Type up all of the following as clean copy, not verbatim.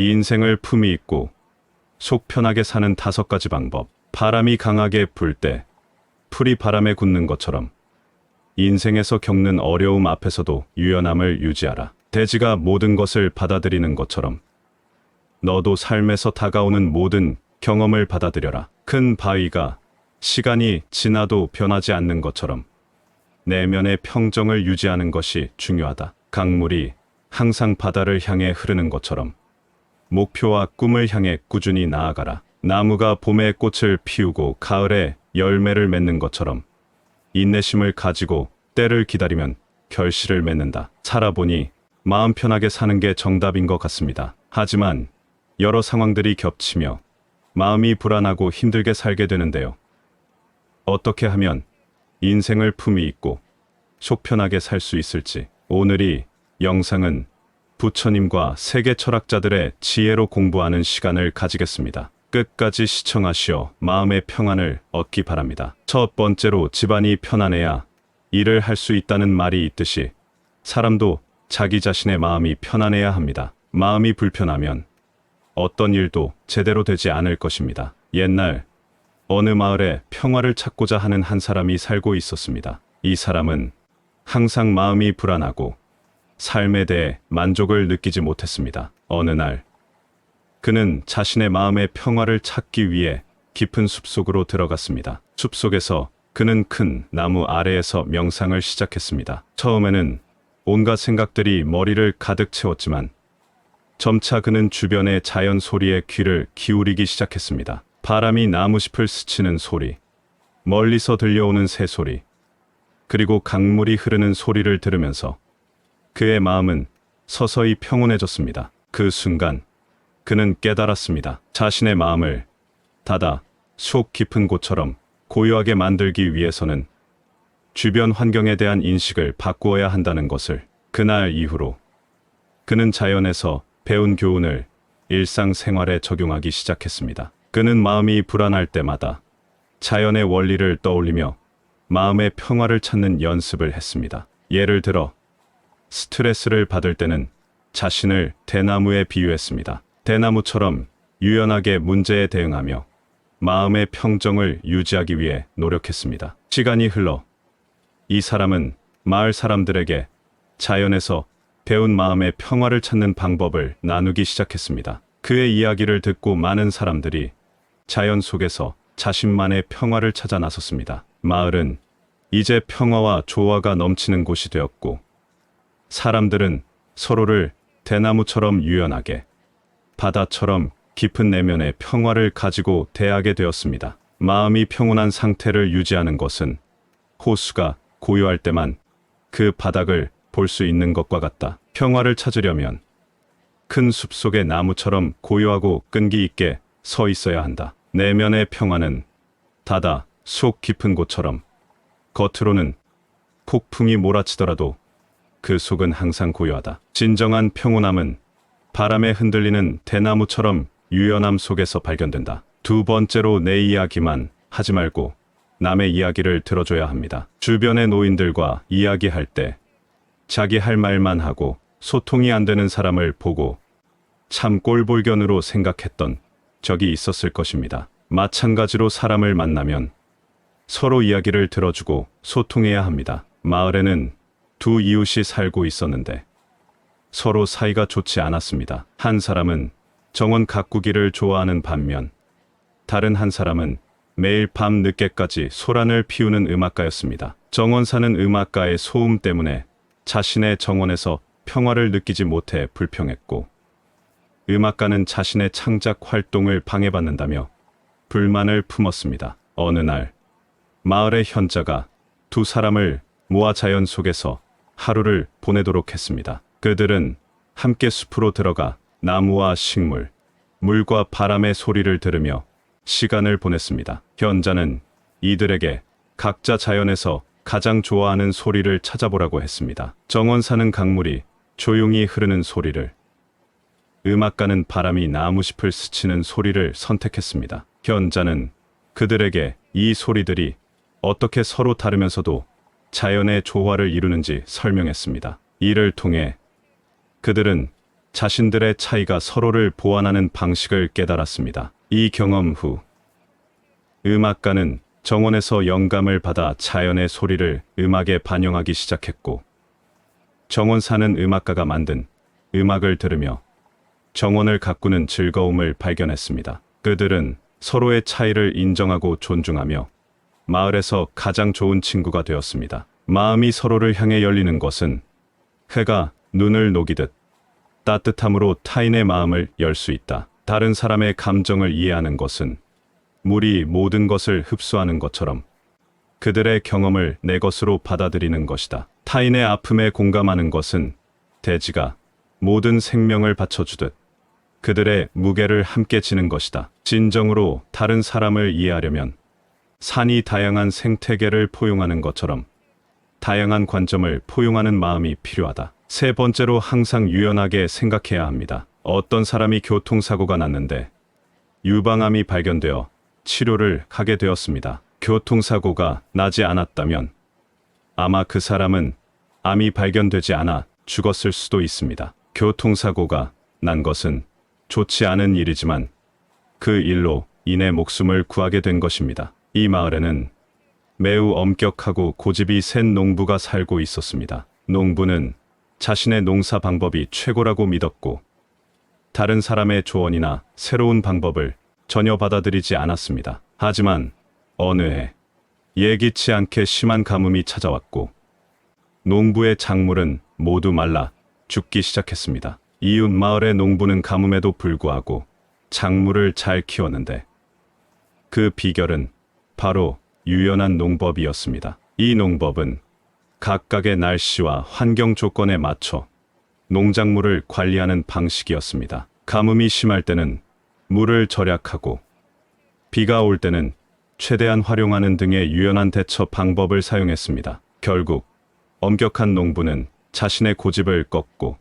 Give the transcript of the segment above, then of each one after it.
이 인생을 품위 있고 속 편하게 사는 5가지 방법. 바람이 강하게 불 때 풀이 바람에 굳는 것처럼 인생에서 겪는 어려움 앞에서도 유연함을 유지하라. 대지가 모든 것을 받아들이는 것처럼 너도 삶에서 다가오는 모든 경험을 받아들여라. 큰 바위가 시간이 지나도 변하지 않는 것처럼 내면의 평정을 유지하는 것이 중요하다. 강물이 항상 바다를 향해 흐르는 것처럼 목표와 꿈을 향해 꾸준히 나아가라. 나무가 봄에 꽃을 피우고 가을에 열매를 맺는 것처럼 인내심을 가지고 때를 기다리면 결실을 맺는다. 살아보니 마음 편하게 사는 게 정답인 것 같습니다. 하지만 여러 상황들이 겹치며 마음이 불안하고 힘들게 살게 되는데요. 어떻게 하면 인생을 품위 있고 속 편하게 살 수 있을지, 오늘 이 영상은 부처님과 세계 철학자들의 지혜로 공부하는 시간을 가지겠습니다. 끝까지 시청하시어 마음의 평안을 얻기 바랍니다. 첫 번째로, 집안이 편안해야 일을 할 수 있다는 말이 있듯이 사람도 자기 자신의 마음이 편안해야 합니다. 마음이 불편하면 어떤 일도 제대로 되지 않을 것입니다. 옛날 어느 마을에 평화를 찾고자 하는 한 사람이 살고 있었습니다. 이 사람은 항상 마음이 불안하고 삶에 대해 만족을 느끼지 못했습니다. 어느 날 그는 자신의 마음의 평화를 찾기 위해 깊은 숲속으로 들어갔습니다. 숲속에서 그는 큰 나무 아래에서 명상을 시작했습니다. 처음에는 온갖 생각들이 머리를 가득 채웠지만 점차 그는 주변의 자연 소리에 귀를 기울이기 시작했습니다. 바람이 나무잎을 스치는 소리, 멀리서 들려오는 새소리, 그리고 강물이 흐르는 소리를 들으면서 그의 마음은 서서히 평온해졌습니다. 그 순간 그는 깨달았습니다. 자신의 마음을 닫아 속 깊은 곳처럼 고요하게 만들기 위해서는 주변 환경에 대한 인식을 바꾸어야 한다는 것을. 그날 이후로 그는 자연에서 배운 교훈을 일상생활에 적용하기 시작했습니다. 그는 마음이 불안할 때마다 자연의 원리를 떠올리며 마음의 평화를 찾는 연습을 했습니다. 예를 들어 스트레스를 받을 때는 자신을 대나무에 비유했습니다. 대나무처럼 유연하게 문제에 대응하며 마음의 평정을 유지하기 위해 노력했습니다. 시간이 흘러 이 사람은 마을 사람들에게 자연에서 배운 마음의 평화를 찾는 방법을 나누기 시작했습니다. 그의 이야기를 듣고 많은 사람들이 자연 속에서 자신만의 평화를 찾아 나섰습니다. 마을은 이제 평화와 조화가 넘치는 곳이 되었고 사람들은 서로를 대나무처럼 유연하게, 바다처럼 깊은 내면의 평화를 가지고 대하게 되었습니다. 마음이 평온한 상태를 유지하는 것은 호수가 고요할 때만 그 바닥을 볼 수 있는 것과 같다. 평화를 찾으려면 큰 숲속의 나무처럼 고요하고 끈기 있게 서 있어야 한다. 내면의 평화는 바다 속 깊은 곳처럼 겉으로는 폭풍이 몰아치더라도 그 속은 항상 고요하다. 진정한 평온함은 바람에 흔들리는 대나무처럼 유연함 속에서 발견된다. 두 번째로, 내 이야기만 하지 말고 남의 이야기를 들어줘야 합니다. 주변의 노인들과 이야기할 때 자기 할 말만 하고 소통이 안 되는 사람을 보고 참 꼴불견으로 생각했던 적이 있었을 것입니다. 마찬가지로 사람을 만나면 서로 이야기를 들어주고 소통해야 합니다. 마을에는 두 이웃이 살고 있었는데 서로 사이가 좋지 않았습니다. 한 사람은 정원 가꾸기를 좋아하는 반면 다른 한 사람은 매일 밤 늦게까지 소란을 피우는 음악가였습니다. 정원 사는 음악가의 소음 때문에 자신의 정원에서 평화를 느끼지 못해 불평했고 음악가는 자신의 창작 활동을 방해받는다며 불만을 품었습니다. 어느 날 마을의 현자가 두 사람을 모아 자연 속에서 하루를 보내도록 했습니다. 그들은 함께 숲으로 들어가 나무와 식물, 물과 바람의 소리를 들으며 시간을 보냈습니다. 현자는 이들에게 각자 자연에서 가장 좋아하는 소리를 찾아보라고 했습니다. 정원 사는 강물이 조용히 흐르는 소리를, 음악가는 바람이 나무잎을 스치는 소리를 선택했습니다. 현자는 그들에게 이 소리들이 어떻게 서로 다르면서도 자연의 조화를 이루는지 설명했습니다. 이를 통해 그들은 자신들의 차이가 서로를 보완하는 방식을 깨달았습니다. 이 경험 후 음악가는 정원에서 영감을 받아 자연의 소리를 음악에 반영하기 시작했고, 정원 사는 음악가가 만든 음악을 들으며 정원을 가꾸는 즐거움을 발견했습니다. 그들은 서로의 차이를 인정하고 존중하며 마을에서 가장 좋은 친구가 되었습니다. 마음이 서로를 향해 열리는 것은 해가 눈을 녹이듯 따뜻함으로 타인의 마음을 열 수 있다. 다른 사람의 감정을 이해하는 것은 물이 모든 것을 흡수하는 것처럼 그들의 경험을 내 것으로 받아들이는 것이다. 타인의 아픔에 공감하는 것은 대지가 모든 생명을 바쳐주듯 그들의 무게를 함께 지는 것이다. 진정으로 다른 사람을 이해하려면 산이 다양한 생태계를 포용하는 것처럼 다양한 관점을 포용하는 마음이 필요하다. 세 번째로, 항상 유연하게 생각해야 합니다. 어떤 사람이 교통사고가 났는데 유방암이 발견되어 치료를 하게 되었습니다. 교통사고가 나지 않았다면 아마 그 사람은 암이 발견되지 않아 죽었을 수도 있습니다. 교통사고가 난 것은 좋지 않은 일이지만 그 일로 인해 목숨을 구하게 된 것입니다. 이 마을에는 매우 엄격하고 고집이 센 농부가 살고 있었습니다. 농부는 자신의 농사 방법이 최고라고 믿었고 다른 사람의 조언이나 새로운 방법을 전혀 받아들이지 않았습니다. 하지만 어느 해 예기치 않게 심한 가뭄이 찾아왔고 농부의 작물은 모두 말라 죽기 시작했습니다. 이웃 마을의 농부는 가뭄에도 불구하고 작물을 잘 키웠는데 그 비결은 바로 유연한 농법이었습니다. 이 농법은 각각의 날씨와 환경 조건에 맞춰 농작물을 관리하는 방식이었습니다. 가뭄이 심할 때는 물을 절약하고 비가 올 때는 최대한 활용하는 등의 유연한 대처 방법을 사용했습니다. 결국 엄격한 농부는 자신의 고집을 꺾고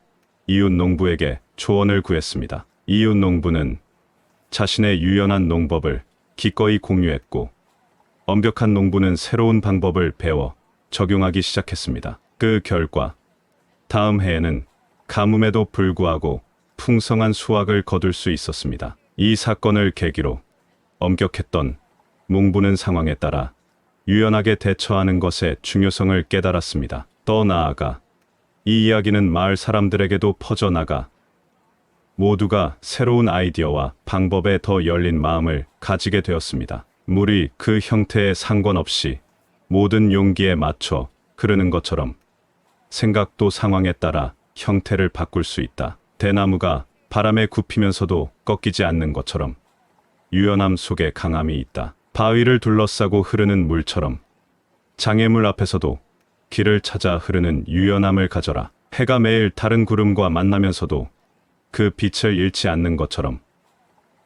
이웃 농부에게 조언을 구했습니다. 이웃 농부는 자신의 유연한 농법을 기꺼이 공유했고 엄격한 농부는 새로운 방법을 배워 적용하기 시작했습니다. 그 결과 다음 해에는 가뭄에도 불구하고 풍성한 수확을 거둘 수 있었습니다. 이 사건을 계기로 엄격했던 농부는 상황에 따라 유연하게 대처하는 것의 중요성을 깨달았습니다. 더 나아가 이 이야기는 마을 사람들에게도 퍼져나가 모두가 새로운 아이디어와 방법에 더 열린 마음을 가지게 되었습니다. 물이 그 형태에 상관없이 모든 용기에 맞춰 흐르는 것처럼 생각도 상황에 따라 형태를 바꿀 수 있다. 대나무가 바람에 굽히면서도 꺾이지 않는 것처럼 유연함 속에 강함이 있다. 바위를 둘러싸고 흐르는 물처럼 장애물 앞에서도 길을 찾아 흐르는 유연함을 가져라. 해가 매일 다른 구름과 만나면서도 그 빛을 잃지 않는 것처럼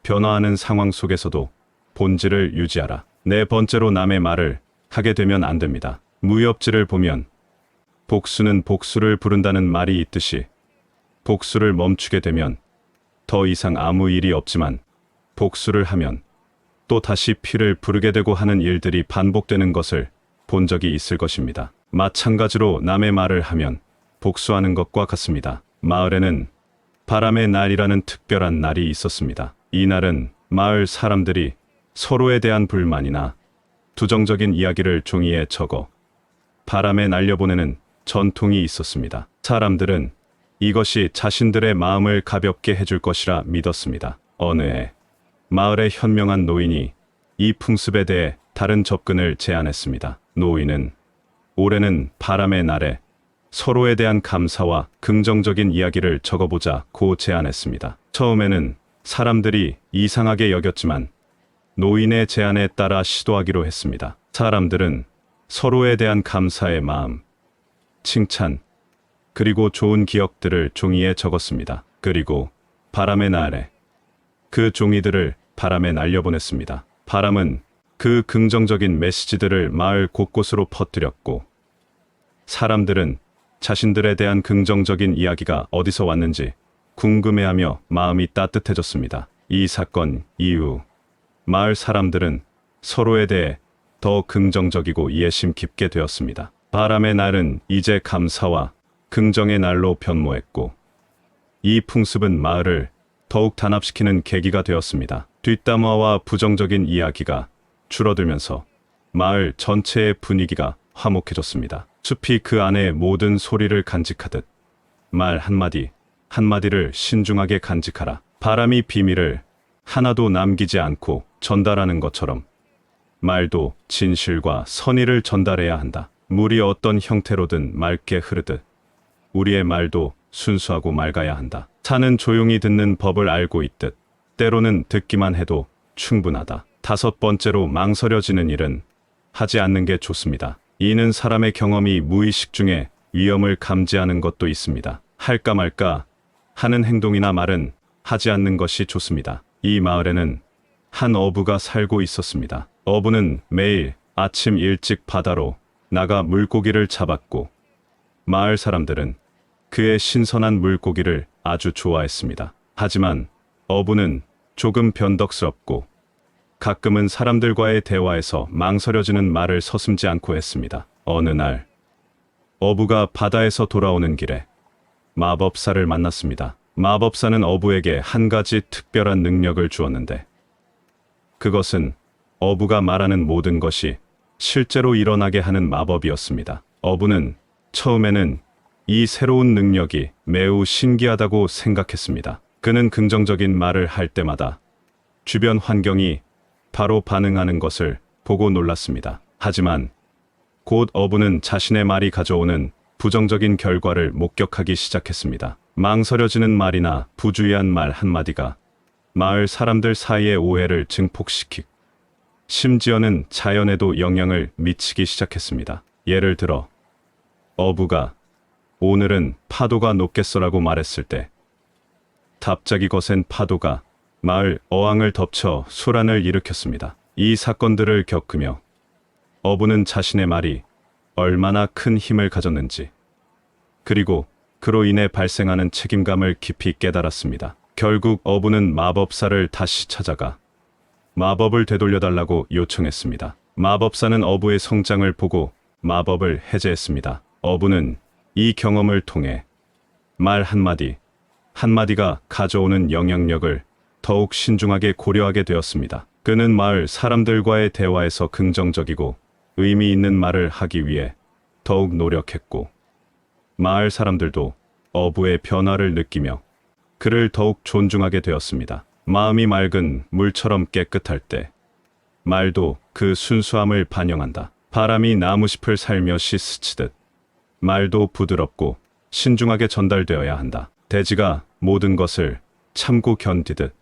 변화하는 상황 속에서도 본질을 유지하라. 네 번째로, 남의 말을 하게 되면 안 됩니다. 무협지를 보면 복수는 복수를 부른다는 말이 있듯이 복수를 멈추게 되면 더 이상 아무 일이 없지만 복수를 하면 또 다시 피를 부르게 되고 하는 일들이 반복되는 것을 본 적이 있을 것입니다. 마찬가지로 남의 말을 하면 복수하는 것과 같습니다. 마을에는 바람의 날이라는 특별한 날이 있었습니다. 이 날은 마을 사람들이 서로에 대한 불만이나 부정적인 이야기를 종이에 적어 바람에 날려보내는 전통이 있었습니다. 사람들은 이것이 자신들의 마음을 가볍게 해줄 것이라 믿었습니다. 어느 해 마을의 현명한 노인이 이 풍습에 대해 다른 접근을 제안했습니다. 노인은 올해는 바람의 날에 서로에 대한 감사와 긍정적인 이야기를 적어보자고 제안했습니다. 처음에는 사람들이 이상하게 여겼지만 노인의 제안에 따라 시도하기로 했습니다. 사람들은 서로에 대한 감사의 마음, 칭찬, 그리고 좋은 기억들을 종이에 적었습니다. 그리고 바람의 날에 그 종이들을 바람에 날려보냈습니다. 바람은 그 긍정적인 메시지들을 마을 곳곳으로 퍼뜨렸고 사람들은 자신들에 대한 긍정적인 이야기가 어디서 왔는지 궁금해하며 마음이 따뜻해졌습니다. 이 사건 이후 마을 사람들은 서로에 대해 더 긍정적이고 이해심 깊게 되었습니다. 바람의 날은 이제 감사와 긍정의 날로 변모했고 이 풍습은 마을을 더욱 단합시키는 계기가 되었습니다. 뒷담화와 부정적인 이야기가 줄어들면서 마을 전체의 분위기가 화목해졌습니다. 숲이 그 안의 모든 소리를 간직하듯 말 한마디 한마디를 신중하게 간직하라. 바람이 비밀을 하나도 남기지 않고 전달하는 것처럼 말도 진실과 선의를 전달해야 한다. 물이 어떤 형태로든 맑게 흐르듯 우리의 말도 순수하고 맑아야 한다. 산은 조용히 듣는 법을 알고 있듯 때로는 듣기만 해도 충분하다. 다섯 번째로 망설여지는 일은 하지 않는 게 좋습니다. 이는 사람의 경험이 무의식 중에 위험을 감지하는 것도 있습니다. 할까 말까 하는 행동이나 말은 하지 않는 것이 좋습니다. 이 마을에는 한 어부가 살고 있었습니다. 어부는 매일 아침 일찍 바다로 나가 물고기를 잡았고 마을 사람들은 그의 신선한 물고기를 아주 좋아했습니다. 하지만 어부는 조금 변덕스럽고 가끔은 사람들과의 대화에서 망설여지는 말을 서슴지 않고 했습니다. 어느 날 어부가 바다에서 돌아오는 길에 마법사를 만났습니다. 마법사는 어부에게 한 가지 특별한 능력을 주었는데 그것은 어부가 말하는 모든 것이 실제로 일어나게 하는 마법이었습니다. 어부는 처음에는 이 새로운 능력이 매우 신기하다고 생각했습니다. 그는 긍정적인 말을 할 때마다 주변 환경이 바로 반응하는 것을 보고 놀랐습니다. 하지만 곧 어부는 자신의 말이 가져오는 부정적인 결과를 목격하기 시작했습니다. 망설여지는 말이나 부주의한 말 한마디가 마을 사람들 사이의 오해를 증폭시키고 심지어는 자연에도 영향을 미치기 시작했습니다. 예를 들어 어부가 오늘은 파도가 높겠어라고 말했을 때 갑자기 거센 파도가 마을 어항을 덮쳐 소란을 일으켰습니다. 이 사건들을 겪으며 어부는 자신의 말이 얼마나 큰 힘을 가졌는지 그리고 그로 인해 발생하는 책임감을 깊이 깨달았습니다. 결국 어부는 마법사를 다시 찾아가 마법을 되돌려달라고 요청했습니다. 마법사는 어부의 성장을 보고 마법을 해제했습니다. 어부는 이 경험을 통해 말 한마디 한마디가 가져오는 영향력을 더욱 신중하게 고려하게 되었습니다. 그는 마을 사람들과의 대화에서 긍정적이고 의미 있는 말을 하기 위해 더욱 노력했고 마을 사람들도 어부의 변화를 느끼며 그를 더욱 존중하게 되었습니다. 마음이 맑은 물처럼 깨끗할 때 말도 그 순수함을 반영한다. 바람이 나무잎을 살며시 스치듯 말도 부드럽고 신중하게 전달되어야 한다. 대지가 모든 것을 참고 견디듯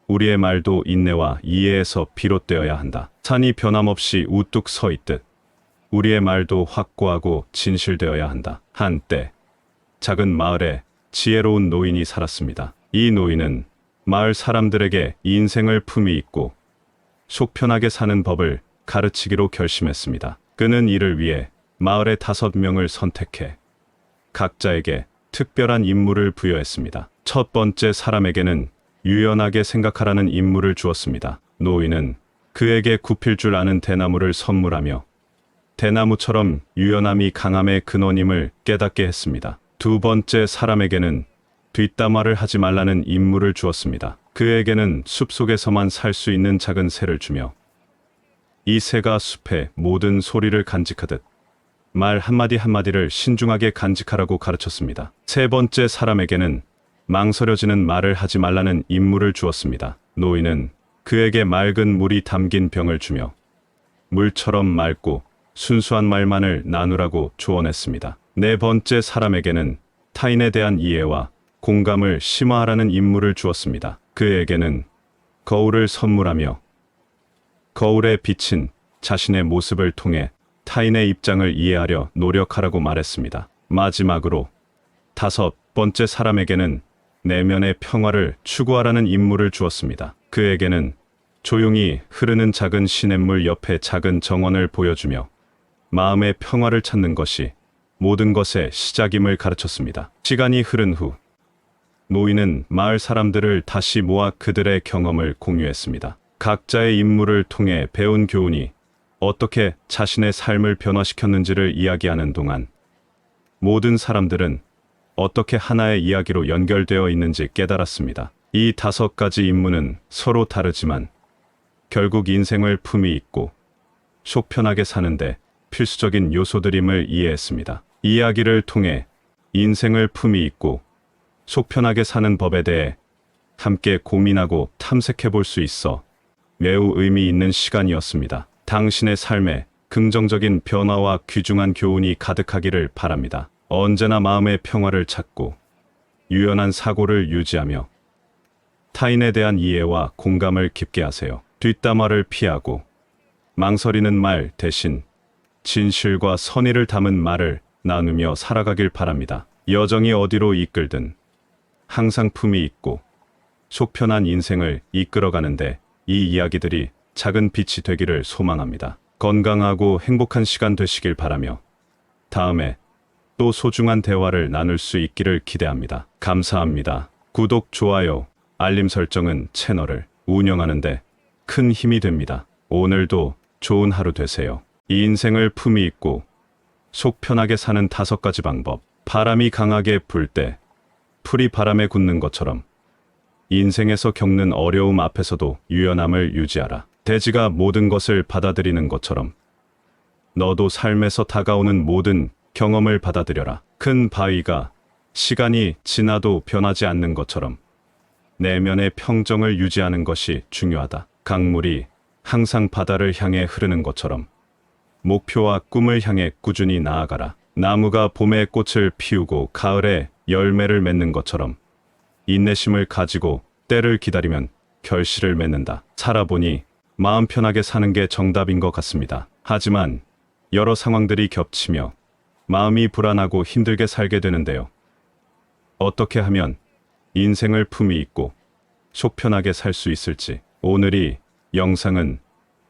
우리의 말도 인내와 이해에서 비롯되어야 한다. 산이 변함없이 우뚝 서 있듯 우리의 말도 확고하고 진실되어야 한다. 한때 작은 마을에 지혜로운 노인이 살았습니다. 이 노인은 마을 사람들에게 인생을 품위 있고 속 편하게 사는 법을 가르치기로 결심했습니다. 그는 이를 위해 마을의 5명을 선택해 각자에게 특별한 임무를 부여했습니다. 첫 번째 사람에게는 유연하게 생각하라는 임무를 주었습니다. 노인은 그에게 굽힐 줄 아는 대나무를 선물하며 대나무처럼 유연함이 강함의 근원임을 깨닫게 했습니다. 두 번째 사람에게는 뒷담화를 하지 말라는 임무를 주었습니다. 그에게는 숲속에서만 살 수 있는 작은 새를 주며 이 새가 숲의 모든 소리를 간직하듯 말 한마디 한마디를 신중하게 간직하라고 가르쳤습니다. 세 번째 사람에게는 망설여지는 말을 하지 말라는 임무를 주었습니다. 노인은 그에게 맑은 물이 담긴 병을 주며 물처럼 맑고 순수한 말만을 나누라고 조언했습니다. 네 번째 사람에게는 타인에 대한 이해와 공감을 심화하라는 임무를 주었습니다. 그에게는 거울을 선물하며 거울에 비친 자신의 모습을 통해 타인의 입장을 이해하려 노력하라고 말했습니다. 마지막으로 다섯 번째 사람에게는 내면의 평화를 추구하라는 임무를 주었습니다. 그에게는 조용히 흐르는 작은 시냇물 옆에 작은 정원을 보여주며 마음의 평화를 찾는 것이 모든 것의 시작임을 가르쳤습니다. 시간이 흐른 후 노인은 마을 사람들을 다시 모아 그들의 경험을 공유했습니다. 각자의 임무를 통해 배운 교훈이 어떻게 자신의 삶을 변화시켰는지를 이야기하는 동안 모든 사람들은 어떻게 하나의 이야기로 연결되어 있는지 깨달았습니다. 이 5가지 인물은 서로 다르지만 결국 인생을 품위 있고 속 편하게 사는데 필수적인 요소들임을 이해했습니다. 이야기를 통해 인생을 품위 있고 속 편하게 사는 법에 대해 함께 고민하고 탐색해 볼 수 있어 매우 의미 있는 시간이었습니다. 당신의 삶에 긍정적인 변화와 귀중한 교훈이 가득하기를 바랍니다. 언제나 마음의 평화를 찾고 유연한 사고를 유지하며 타인에 대한 이해와 공감을 깊게 하세요. 뒷담화를 피하고 망설이는 말 대신 진실과 선의를 담은 말을 나누며 살아가길 바랍니다. 여정이 어디로 이끌든 항상 품위 있고 속 편한 인생을 이끌어가는데 이 이야기들이 작은 빛이 되기를 소망합니다. 건강하고 행복한 시간 되시길 바라며 다음에 또 소중한 대화를 나눌 수 있기를 기대합니다. 감사합니다. 구독, 좋아요, 알림 설정은 채널을 운영하는데 큰 힘이 됩니다. 오늘도 좋은 하루 되세요. 이 인생을 품위 있고 속 편하게 사는 5가지 방법. 바람이 강하게 불 때 풀이 바람에 굳는 것처럼 인생에서 겪는 어려움 앞에서도 유연함을 유지하라. 대지가 모든 것을 받아들이는 것처럼 너도 삶에서 다가오는 모든 경험을 받아들여라. 큰 바위가 시간이 지나도 변하지 않는 것처럼 내면의 평정을 유지하는 것이 중요하다. 강물이 항상 바다를 향해 흐르는 것처럼 목표와 꿈을 향해 꾸준히 나아가라. 나무가 봄에 꽃을 피우고 가을에 열매를 맺는 것처럼 인내심을 가지고 때를 기다리면 결실을 맺는다. 살아보니 마음 편하게 사는 게 정답인 것 같습니다. 하지만 여러 상황들이 겹치며 마음이 불안하고 힘들게 살게 되는데요. 어떻게 하면 인생을 품위 있고 속 편하게 살 수 있을지. 오늘 이 영상은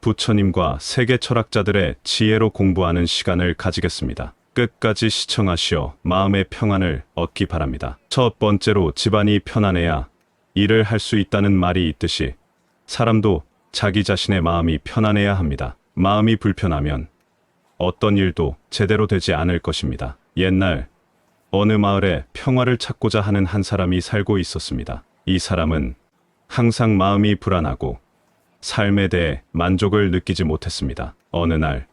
부처님과 세계 철학자들의 지혜로 공부하는 시간을 가지겠습니다. 끝까지 시청하시어 마음의 평안을 얻기 바랍니다. 첫 번째로, 집안이 편안해야 일을 할 수 있다는 말이 있듯이 사람도 자기 자신의 마음이 편안해야 합니다. 마음이 불편하면 어떤 일도 제대로 되지 않을 것입니다. 옛날 어느 마을에 평화를 찾고자 하는 한 사람이 살고 있었습니다. 이 사람은 항상 마음이 불안하고 삶에 대해 만족을 느끼지 못했습니다. 어느 날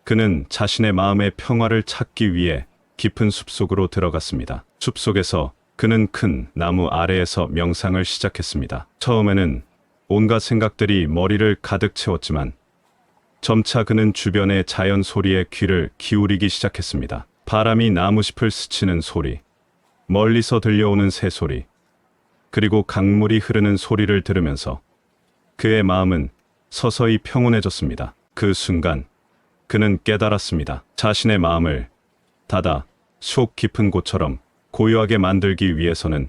그는 자신의 마음의 평화를 찾기 위해 깊은 숲속으로 들어갔습니다. 숲속에서 그는 큰 나무 아래에서 명상을 시작했습니다. 처음에는 온갖 생각들이 머리를 가득 채웠지만 점차 그는 주변의 자연 소리에 귀를 기울이기 시작했습니다. 바람이 나무잎을 스치는 소리, 멀리서 들려오는 새소리, 그리고 강물이 흐르는 소리를 들으면서 그의 마음은 서서히 평온해졌습니다. 그 순간 그는 깨달았습니다. 자신의 마음을 닫아 속 깊은 곳처럼 고요하게 만들기 위해서는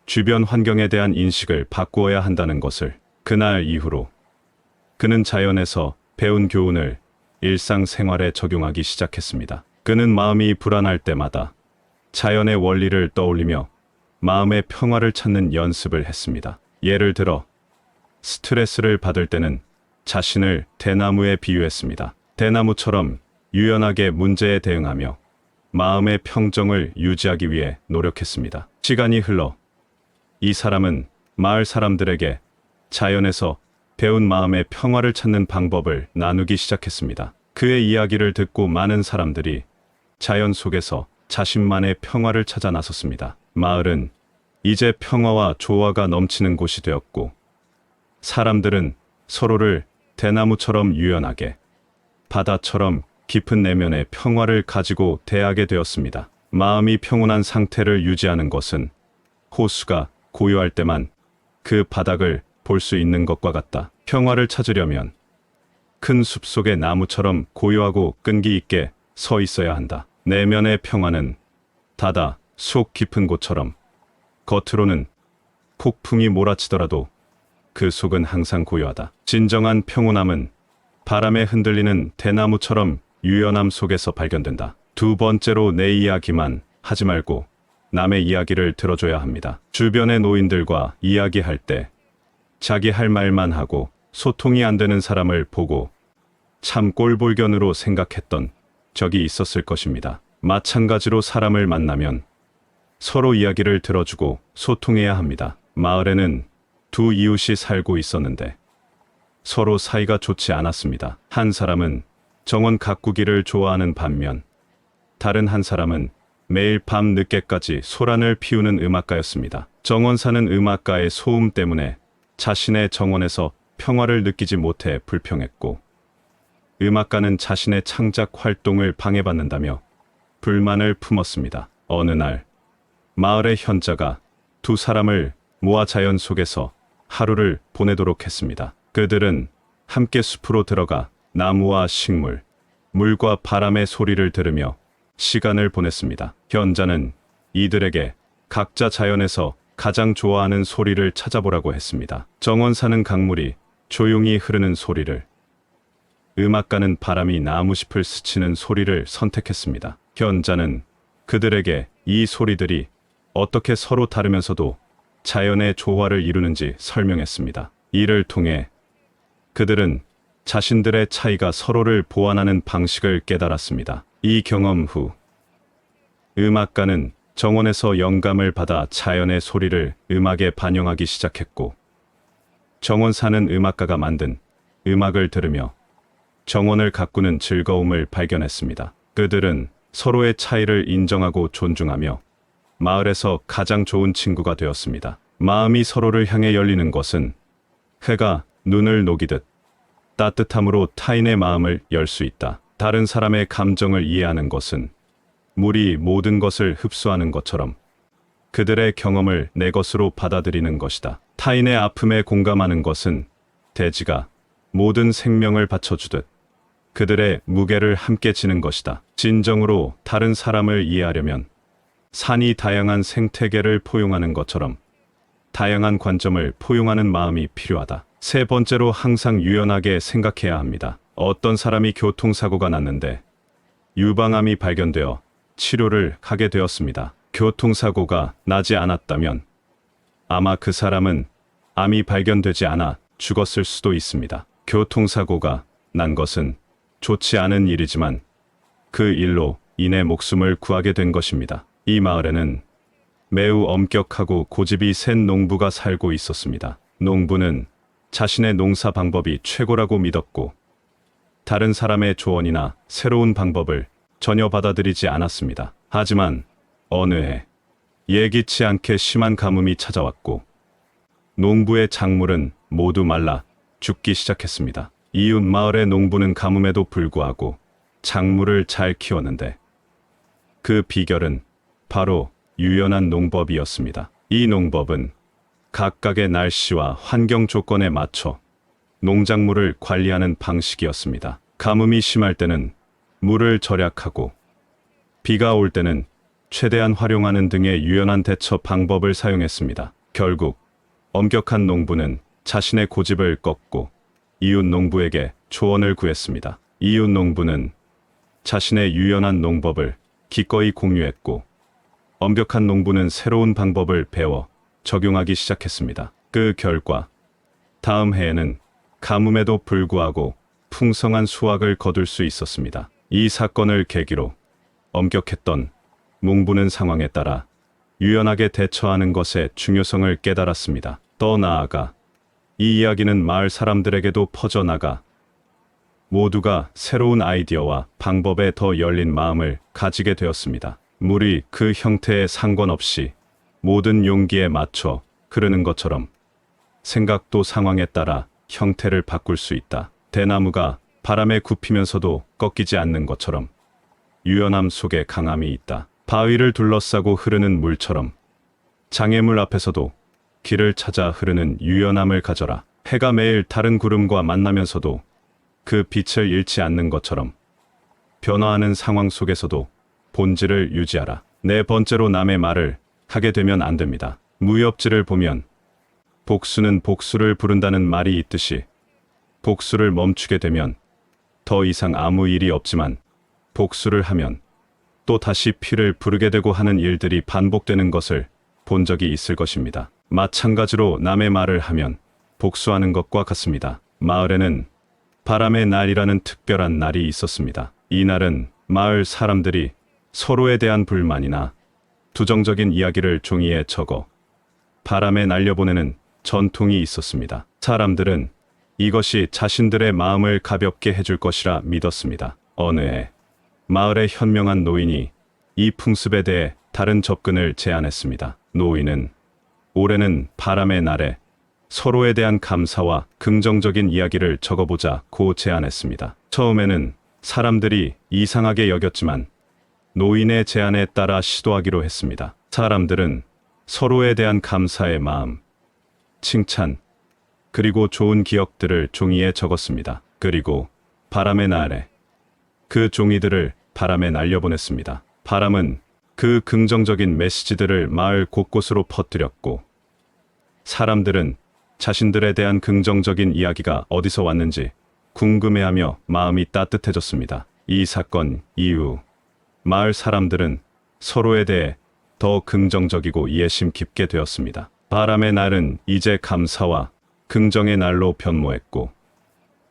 주변 환경에 대한 인식을 바꾸어야 한다는 것을. 그날 이후로 그는 자연에서 배운 교훈을 일상생활에 적용하기 시작했습니다. 그는 마음이 불안할 때마다 자연의 원리를 떠올리며 마음의 평화를 찾는 연습을 했습니다. 예를 들어 스트레스를 받을 때는 자신을 대나무에 비유했습니다. 대나무처럼 유연하게 문제에 대응하며 마음의 평정을 유지하기 위해 노력했습니다. 시간이 흘러 이 사람은 마을 사람들에게 자연에서 배운 마음의 평화를 찾는 방법을 나누기 시작했습니다. 그의 이야기를 듣고 많은 사람들이 자연 속에서 자신만의 평화를 찾아 나섰습니다. 마을은 이제 평화와 조화가 넘치는 곳이 되었고 사람들은 서로를 대나무처럼 유연하게, 바다처럼 깊은 내면의 평화를 가지고 대하게 되었습니다. 마음이 평온한 상태를 유지하는 것은 호수가 고요할 때만 그 바닥을 볼 수 있는 것과 같다. 평화를 찾으려면 큰 숲속의 나무처럼 고요하고 끈기 있게 서 있어야 한다. 내면의 평화는 바다 속 깊은 곳처럼 겉으로는 폭풍이 몰아치더라도 그 속은 항상 고요하다. 진정한 평온함은 바람에 흔들리는 대나무처럼 유연함 속에서 발견된다. 두 번째로, 내 이야기만 하지 말고 남의 이야기를 들어줘야 합니다. 주변의 노인들과 이야기할 때 자기 할 말만 하고 소통이 안 되는 사람을 보고 참 꼴불견으로 생각했던 적이 있었을 것입니다. 마찬가지로 사람을 만나면 서로 이야기를 들어주고 소통해야 합니다. 마을에는 두 이웃이 살고 있었는데 서로 사이가 좋지 않았습니다. 한 사람은 정원 가꾸기를 좋아하는 반면 다른 한 사람은 매일 밤 늦게까지 소란을 피우는 음악가였습니다. 정원 사는 음악가의 소음 때문에 자신의 정원에서 평화를 느끼지 못해 불평했고, 음악가는 자신의 창작 활동을 방해받는다며 불만을 품었습니다. 어느 날 마을의 현자가 두 사람을 모아 자연 속에서 하루를 보내도록 했습니다. 그들은 함께 숲으로 들어가 나무와 식물, 물과 바람의 소리를 들으며 시간을 보냈습니다. 현자는 이들에게 각자 자연에서 가장 좋아하는 소리를 찾아보라고 했습니다. 정원 사는 강물이 조용히 흐르는 소리를, 음악가는 바람이 나무잎을 스치는 소리를 선택했습니다. 현자는 그들에게 이 소리들이 어떻게 서로 다르면서도 자연의 조화를 이루는지 설명했습니다. 이를 통해 그들은 자신들의 차이가 서로를 보완하는 방식을 깨달았습니다. 이 경험 후 음악가는 정원에서 영감을 받아 자연의 소리를 음악에 반영하기 시작했고, 정원 사는 음악가가 만든 음악을 들으며 정원을 가꾸는 즐거움을 발견했습니다. 그들은 서로의 차이를 인정하고 존중하며 마을에서 가장 좋은 친구가 되었습니다. 마음이 서로를 향해 열리는 것은 해가 눈을 녹이듯 따뜻함으로 타인의 마음을 열 수 있다. 다른 사람의 감정을 이해하는 것은 물이 모든 것을 흡수하는 것처럼 그들의 경험을 내 것으로 받아들이는 것이다. 타인의 아픔에 공감하는 것은 대지가 모든 생명을 바쳐주듯 그들의 무게를 함께 지는 것이다. 진정으로 다른 사람을 이해하려면 산이 다양한 생태계를 포용하는 것처럼 다양한 관점을 포용하는 마음이 필요하다. 세 번째로, 항상 유연하게 생각해야 합니다. 어떤 사람이 교통사고가 났는데 유방암이 발견되어 치료를 하게 되었습니다. 교통사고가 나지 않았다면 아마 그 사람은 암이 발견되지 않아 죽었을 수도 있습니다. 교통사고가 난 것은 좋지 않은 일이지만 그 일로 인해 목숨을 구하게 된 것입니다. 이 마을에는 매우 엄격하고 고집이 센 농부가 살고 있었습니다. 농부는 자신의 농사 방법이 최고라고 믿었고, 다른 사람의 조언이나 새로운 방법을 전혀 받아들이지 않았습니다. 하지만 어느 해 예기치 않게 심한 가뭄이 찾아왔고 농부의 작물은 모두 말라 죽기 시작했습니다. 이웃 마을의 농부는 가뭄에도 불구하고 작물을 잘 키웠는데 그 비결은 바로 유연한 농법이었습니다. 이 농법은 각각의 날씨와 환경 조건에 맞춰 농작물을 관리하는 방식이었습니다. 가뭄이 심할 때는 물을 절약하고 비가 올 때는 최대한 활용하는 등의 유연한 대처 방법을 사용했습니다. 결국 엄격한 농부는 자신의 고집을 꺾고 이웃 농부에게 조언을 구했습니다. 이웃 농부는 자신의 유연한 농법을 기꺼이 공유했고, 엄격한 농부는 새로운 방법을 배워 적용하기 시작했습니다. 그 결과 다음 해에는 가뭄에도 불구하고 풍성한 수확을 거둘 수 있었습니다. 이 사건을 계기로 엄격했던 농부는 상황에 따라 유연하게 대처하는 것의 중요성을 깨달았습니다. 더 나아가 이 이야기는 마을 사람들에게도 퍼져나가 모두가 새로운 아이디어와 방법에 더 열린 마음을 가지게 되었습니다. 물이 그 형태에 상관없이 모든 용기에 맞춰 흐르는 것처럼 생각도 상황에 따라 형태를 바꿀 수 있다. 대나무가 바람에 굽히면서도 꺾이지 않는 것처럼 유연함 속에 강함이 있다. 바위를 둘러싸고 흐르는 물처럼 장애물 앞에서도 길을 찾아 흐르는 유연함을 가져라. 해가 매일 다른 구름과 만나면서도 그 빛을 잃지 않는 것처럼 변화하는 상황 속에서도 본질을 유지하라. 네 번째로, 남의 말을 하게 되면 안 됩니다. 무협지를 보면 복수는 복수를 부른다는 말이 있듯이 복수를 멈추게 되면 더 이상 아무 일이 없지만 복수를 하면 또 다시 피를 부르게 되고 하는 일들이 반복되는 것을 본 적이 있을 것입니다. 마찬가지로 남의 말을 하면 복수하는 것과 같습니다. 마을에는 바람의 날이라는 특별한 날이 있었습니다. 이 날은 마을 사람들이 서로에 대한 불만이나 부정적인 이야기를 종이에 적어 바람에 날려보내는 전통이 있었습니다. 사람들은 이것이 자신들의 마음을 가볍게 해줄 것이라 믿었습니다. 어느 해 마을의 현명한 노인이 이 풍습에 대해 다른 접근을 제안했습니다. 노인은 올해는 바람의 날에 서로에 대한 감사와 긍정적인 이야기를 적어보자고 제안했습니다. 처음에는 사람들이 이상하게 여겼지만 노인의 제안에 따라 시도하기로 했습니다. 사람들은 서로에 대한 감사의 마음, 칭찬, 그리고 좋은 기억들을 종이에 적었습니다. 그리고 바람의 날에 그 종이들을 바람에 날려보냈습니다. 바람은 그 긍정적인 메시지들을 마을 곳곳으로 퍼뜨렸고 사람들은 자신들에 대한 긍정적인 이야기가 어디서 왔는지 궁금해하며 마음이 따뜻해졌습니다. 이 사건 이후 마을 사람들은 서로에 대해 더 긍정적이고 이해심 깊게 되었습니다. 바람의 날은 이제 감사와 긍정의 날로 변모했고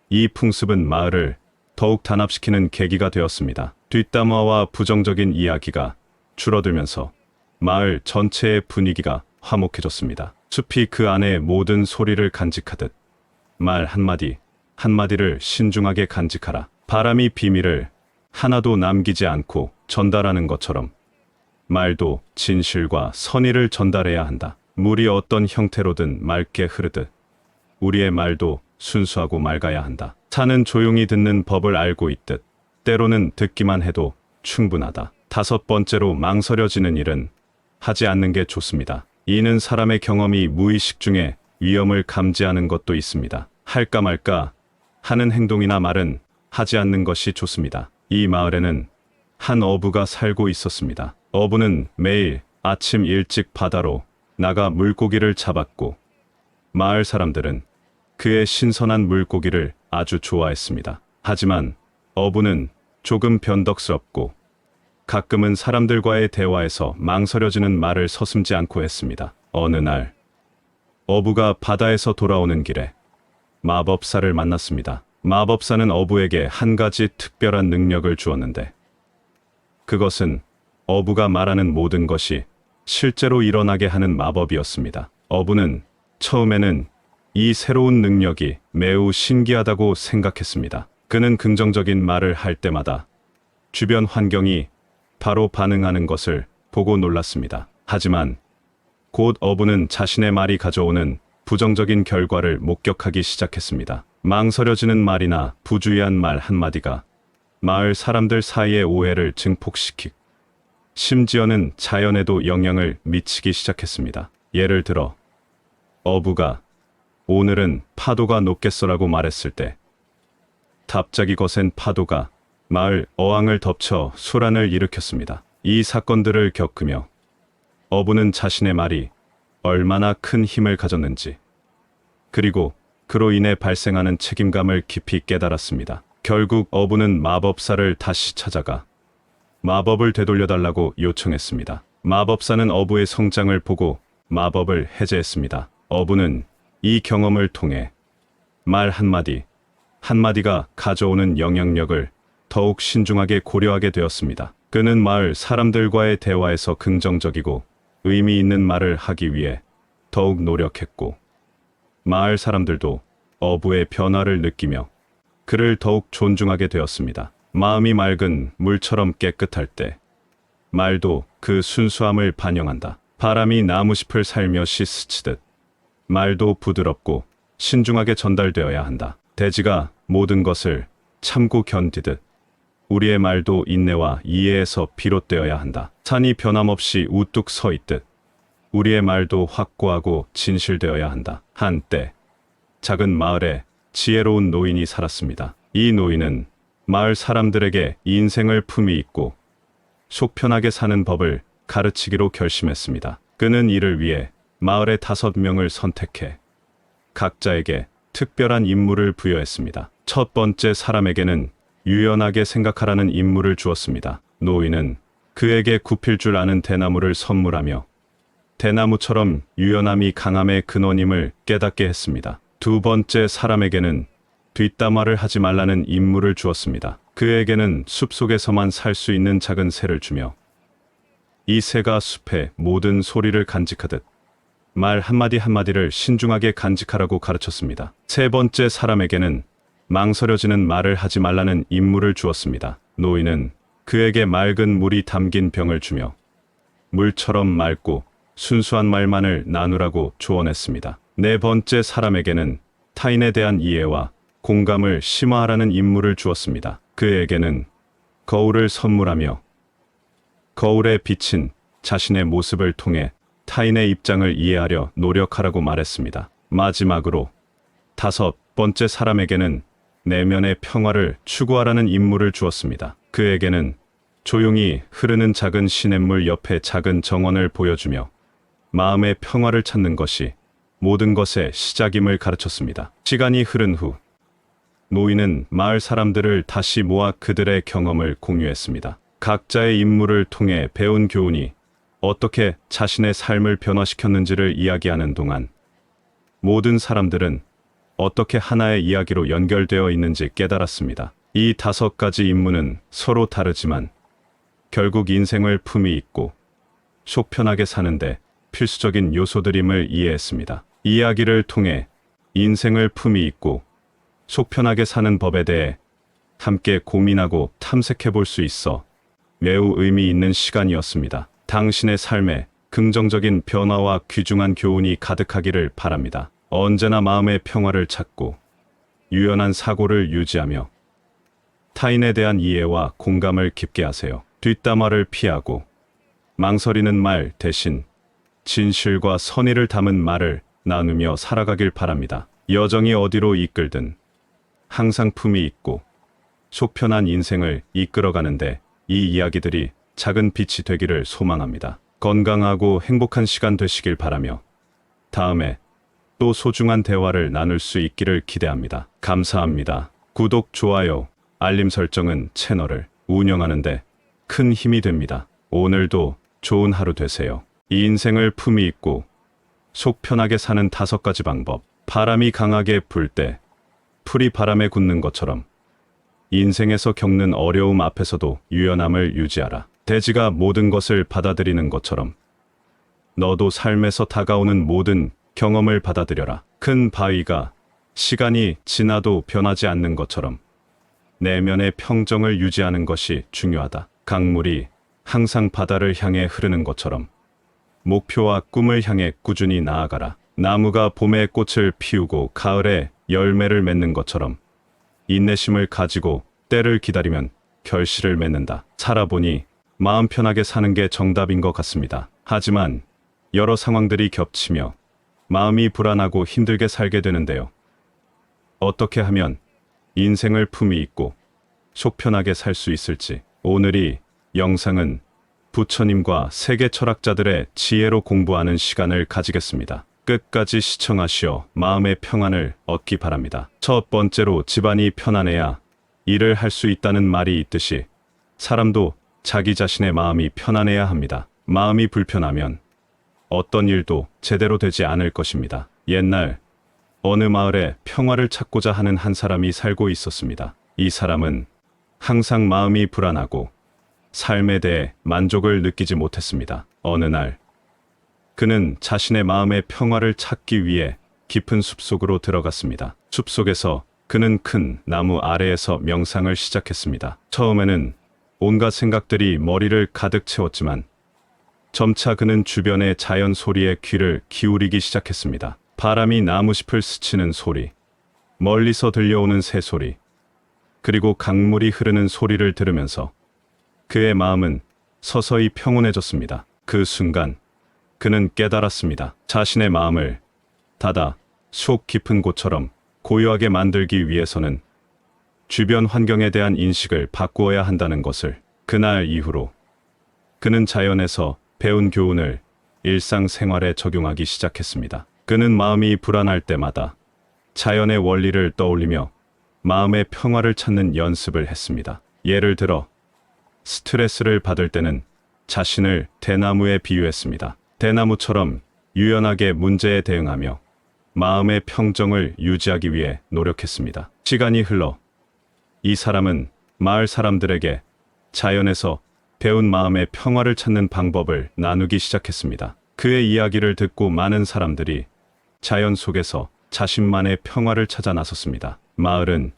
이 풍습은 마을을 더욱 단합시키는 계기가 되었습니다. 뒷담화와 부정적인 이야기가 줄어들면서 마을 전체의 분위기가 화목해졌습니다. 숲이 그 안의 모든 소리를 간직하듯 말 한마디 한마디를 신중하게 간직하라. 바람이 비밀을 하나도 남기지 않고 전달하는 것처럼 말도 진실과 선의를 전달해야 한다. 물이 어떤 형태로든 맑게 흐르듯 우리의 말도 순수하고 맑아야 한다. 산은 조용히 듣는 법을 알고 있듯 때로는 듣기만 해도 충분하다. 5번째로 망설여지는 일은 하지 않는 게 좋습니다. 이는 사람의 경험이 무의식 중에 위험을 감지하는 것도 있습니다. 할까 말까 하는 행동이나 말은 하지 않는 것이 좋습니다. 이 마을에는 한 어부가 살고 있었습니다. 어부는 매일 아침 일찍 바다로 나가 물고기를 잡았고 마을 사람들은 그의 신선한 물고기를 아주 좋아했습니다. 하지만 어부는 조금 변덕스럽고 가끔은 사람들과의 대화에서 망설여지는 말을 서슴지 않고 했습니다. 어느 날 어부가 바다에서 돌아오는 길에 마법사를 만났습니다. 마법사는 어부에게 한 가지 특별한 능력을 주었는데 그것은 어부가 말하는 모든 것이 실제로 일어나게 하는 마법이었습니다. 어부는 처음에는 이 새로운 능력이 매우 신기하다고 생각했습니다. 그는 긍정적인 말을 할 때마다 주변 환경이 바로 반응하는 것을 보고 놀랐습니다. 하지만 곧 어부는 자신의 말이 가져오는 부정적인 결과를 목격하기 시작했습니다. 망설여지는 말이나 부주의한 말 한마디가 마을 사람들 사이의 오해를 증폭시키고 심지어는 자연에도 영향을 미치기 시작했습니다. 예를 들어 어부가 오늘은 파도가 높겠어라고 말했을 때 갑자기 거센 파도가 마을 어항을 덮쳐 수란을 일으켰습니다. 이 사건들을 겪으며 어부는 자신의 말이 얼마나 큰 힘을 가졌는지 그리고 그로 인해 발생하는 책임감을 깊이 깨달았습니다. 결국 어부는 마법사를 다시 찾아가 마법을 되돌려달라고 요청했습니다. 마법사는 어부의 성장을 보고 마법을 해제했습니다. 어부는 이 경험을 통해 말 한마디 한마디가 가져오는 영향력을 더욱 신중하게 고려하게 되었습니다. 그는 마을 사람들과의 대화에서 긍정적이고 의미 있는 말을 하기 위해 더욱 노력했고 마을 사람들도 어부의 변화를 느끼며 그를 더욱 존중하게 되었습니다. 마음이 맑은 물처럼 깨끗할 때 말도 그 순수함을 반영한다. 바람이 나무잎을 살며시 스치듯 말도 부드럽고 신중하게 전달되어야 한다. 대지가 모든 것을 참고 견디듯 우리의 말도 인내와 이해에서 비롯되어야 한다. 산이 변함없이 우뚝 서 있듯 우리의 말도 확고하고 진실되어야 한다. 한때 작은 마을에 지혜로운 노인이 살았습니다. 이 노인은 마을 사람들에게 인생을 품위 있고 속 편하게 사는 법을 가르치기로 결심했습니다. 그는 이를 위해 마을의 5명을 선택해 각자에게 특별한 임무를 부여했습니다. 첫 번째 사람에게는 유연하게 생각하라는 임무를 주었습니다. 노인은 그에게 굽힐 줄 아는 대나무를 선물하며 대나무처럼 유연함이 강함의 근원임을 깨닫게 했습니다. 두 번째 사람에게는 뒷담화를 하지 말라는 임무를 주었습니다. 그에게는 숲속에서만 살 수 있는 작은 새를 주며 이 새가 숲의 모든 소리를 간직하듯 말 한마디 한마디를 신중하게 간직하라고 가르쳤습니다. 세 번째 사람에게는 망설여지는 말을 하지 말라는 임무를 주었습니다. 노인은 그에게 맑은 물이 담긴 병을 주며 물처럼 맑고 순수한 말만을 나누라고 조언했습니다. 네 번째 사람에게는 타인에 대한 이해와 공감을 심화하라는 임무를 주었습니다. 그에게는 거울을 선물하며 거울에 비친 자신의 모습을 통해 타인의 입장을 이해하려 노력하라고 말했습니다. 마지막으로 다섯 번째 사람에게는 내면의 평화를 추구하라는 임무를 주었습니다. 그에게는 조용히 흐르는 작은 시냇물 옆에 작은 정원을 보여주며 마음의 평화를 찾는 것이 모든 것의 시작임을 가르쳤습니다. 시간이 흐른 후 노인은 마을 사람들을 다시 모아 그들의 경험을 공유했습니다. 각자의 임무를 통해 배운 교훈이 어떻게 자신의 삶을 변화시켰는지를 이야기하는 동안 모든 사람들은 어떻게 하나의 이야기로 연결되어 있는지 깨달았습니다. 이 5가지 임무는 서로 다르지만 결국 인생을 품위 있고 속 편하게 사는데 필수적인 요소들임을 이해했습니다. 이야기를 통해 인생을 품위 있고 속 편하게 사는 법에 대해 함께 고민하고 탐색해 볼 수 있어 매우 의미 있는 시간이었습니다. 당신의 삶에 긍정적인 변화와 귀중한 교훈이 가득하기를 바랍니다. 언제나 마음의 평화를 찾고 유연한 사고를 유지하며 타인에 대한 이해와 공감을 깊게 하세요. 뒷담화를 피하고 망설이는 말 대신 진실과 선의를 담은 말을 나누며 살아가길 바랍니다. 여정이 어디로 이끌든 항상 품위 있고 속 편한 인생을 이끌어가는데 이 이야기들이 작은 빛이 되기를 소망합니다. 건강하고 행복한 시간 되시길 바라며 다음에 또 소중한 대화를 나눌 수 있기를 기대합니다. 감사합니다. 구독, 좋아요, 알림 설정은 채널을 운영하는데 큰 힘이 됩니다. 오늘도 좋은 하루 되세요. 이 인생을 품위 있고 속 편하게 사는 5가지 방법. 바람이 강하게 불 때 풀이 바람에 굳는 것처럼 인생에서 겪는 어려움 앞에서도 유연함을 유지하라. 대지가 모든 것을 받아들이는 것처럼 너도 삶에서 다가오는 모든 경험을 받아들여라. 큰 바위가 시간이 지나도 변하지 않는 것처럼 내면의 평정을 유지하는 것이 중요하다. 강물이 항상 바다를 향해 흐르는 것처럼 목표와 꿈을 향해 꾸준히 나아가라. 나무가 봄에 꽃을 피우고 가을에 열매를 맺는 것처럼 인내심을 가지고 때를 기다리면 결실을 맺는다. 살아보니 마음 편하게 사는 게 정답인 것 같습니다. 하지만 여러 상황들이 겹치며 마음이 불안하고 힘들게 살게 되는데요. 어떻게 하면 인생을 품위 있고 속 편하게 살 수 있을지. 오늘 영상은 부처님과 세계 철학자들의 지혜로 공부하는 시간을 가지겠습니다. 끝까지 시청하시어 마음의 평안을 얻기 바랍니다. 첫 번째로 집안이 편안해야 일을 할 수 있다는 말이 있듯이 사람도 자기 자신의 마음이 편안해야 합니다. 마음이 불편하면 어떤 일도 제대로 되지 않을 것입니다. 옛날 어느 마을에 평화를 찾고자 하는 한 사람이 살고 있었습니다. 이 사람은 항상 마음이 불안하고 삶에 대해 만족을 느끼지 못했습니다. 어느 날 그는 자신의 마음의 평화를 찾기 위해 깊은 숲속으로 들어갔습니다. 숲속에서 그는 큰 나무 아래에서 명상을 시작했습니다. 처음에는 온갖 생각들이 머리를 가득 채웠지만 점차 그는 주변의 자연 소리에 귀를 기울이기 시작했습니다. 바람이 나무잎을 스치는 소리, 멀리서 들려오는 새소리, 그리고 강물이 흐르는 소리를 들으면서 그의 마음은 서서히 평온해졌습니다. 그 순간 그는 깨달았습니다. 자신의 마음을 닫아 속 깊은 곳처럼 고요하게 만들기 위해서는 주변 환경에 대한 인식을 바꾸어야 한다는 것을. 그날 이후로 그는 자연에서 배운 교훈을 일상생활에 적용하기 시작했습니다. 그는 마음이 불안할 때마다 자연의 원리를 떠올리며 마음의 평화를 찾는 연습을 했습니다. 예를 들어 스트레스를 받을 때는 자신을 대나무에 비유했습니다. 대나무처럼 유연하게 문제에 대응하며 마음의 평정을 유지하기 위해 노력했습니다. 시간이 흘러 이 사람은 마을 사람들에게 자연에서 배운 마음의 평화를 찾는 방법을 나누기 시작했습니다. 그의 이야기를 듣고 많은 사람들이 자연 속에서 자신만의 평화를 찾아 나섰습니다. 마을은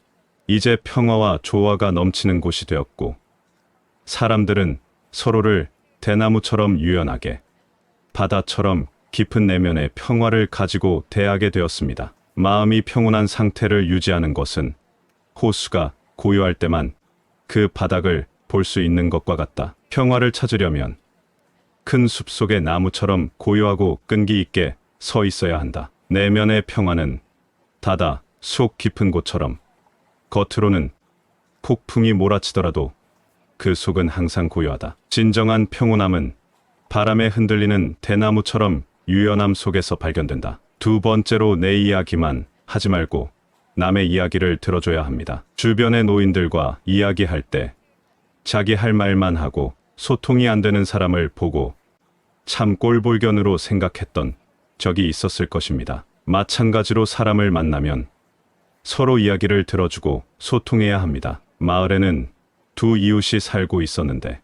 이제 평화와 조화가 넘치는 곳이 되었고, 사람들은 서로를 대나무처럼 유연하게, 바다처럼 깊은 내면의 평화를 가지고 대하게 되었습니다. 마음이 평온한 상태를 유지하는 것은 호수가 고요할 때만 그 바닥을 볼 수 있는 것과 같다. 평화를 찾으려면 큰 숲속의 나무처럼 고요하고 끈기 있게 서 있어야 한다. 내면의 평화는 바다 속 깊은 곳처럼 겉으로는 폭풍이 몰아치더라도 그 속은 항상 고요하다. 진정한 평온함은 바람에 흔들리는 대나무처럼 유연함 속에서 발견된다. 두 번째로 내 이야기만 하지 말고 남의 이야기를 들어줘야 합니다. 주변의 노인들과 이야기할 때 자기 할 말만 하고 소통이 안 되는 사람을 보고 참 꼴불견으로 생각했던 적이 있었을 것입니다. 마찬가지로 사람을 만나면 서로 이야기를 들어주고 소통해야 합니다. 마을에는 두 이웃이 살고 있었는데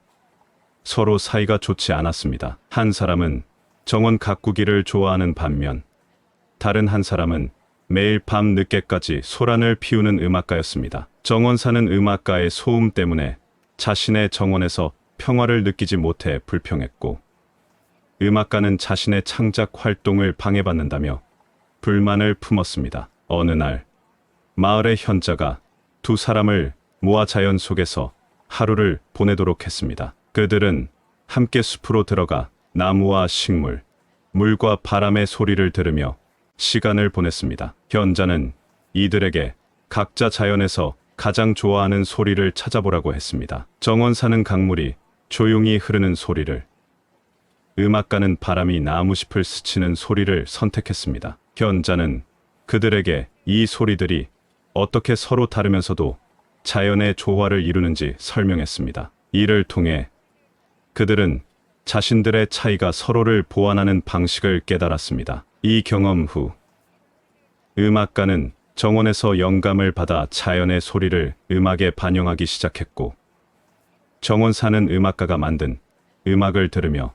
서로 사이가 좋지 않았습니다. 한 사람은 정원 가꾸기를 좋아하는 반면 다른 한 사람은 매일 밤 늦게까지 소란을 피우는 음악가였습니다. 정원 사는 음악가의 소음 때문에 자신의 정원에서 평화를 느끼지 못해 불평했고, 음악가는 자신의 창작 활동을 방해받는다며 불만을 품었습니다. 어느 날 마을의 현자가 두 사람을 모아 자연 속에서 하루를 보내도록 했습니다. 그들은 함께 숲으로 들어가 나무와 식물, 물과 바람의 소리를 들으며 시간을 보냈습니다. 현자는 이들에게 각자 자연에서 가장 좋아하는 소리를 찾아보라고 했습니다. 정원 사는 강물이 조용히 흐르는 소리를, 음악가는 바람이 나무잎을 스치는 소리를 선택했습니다. 현자는 그들에게 이 소리들이 어떻게 서로 다르면서도 자연의 조화를 이루는지 설명했습니다. 이를 통해 그들은 자신들의 차이가 서로를 보완하는 방식을 깨달았습니다. 이 경험 후 음악가는 정원에서 영감을 받아 자연의 소리를 음악에 반영하기 시작했고, 정원 사는 음악가가 만든 음악을 들으며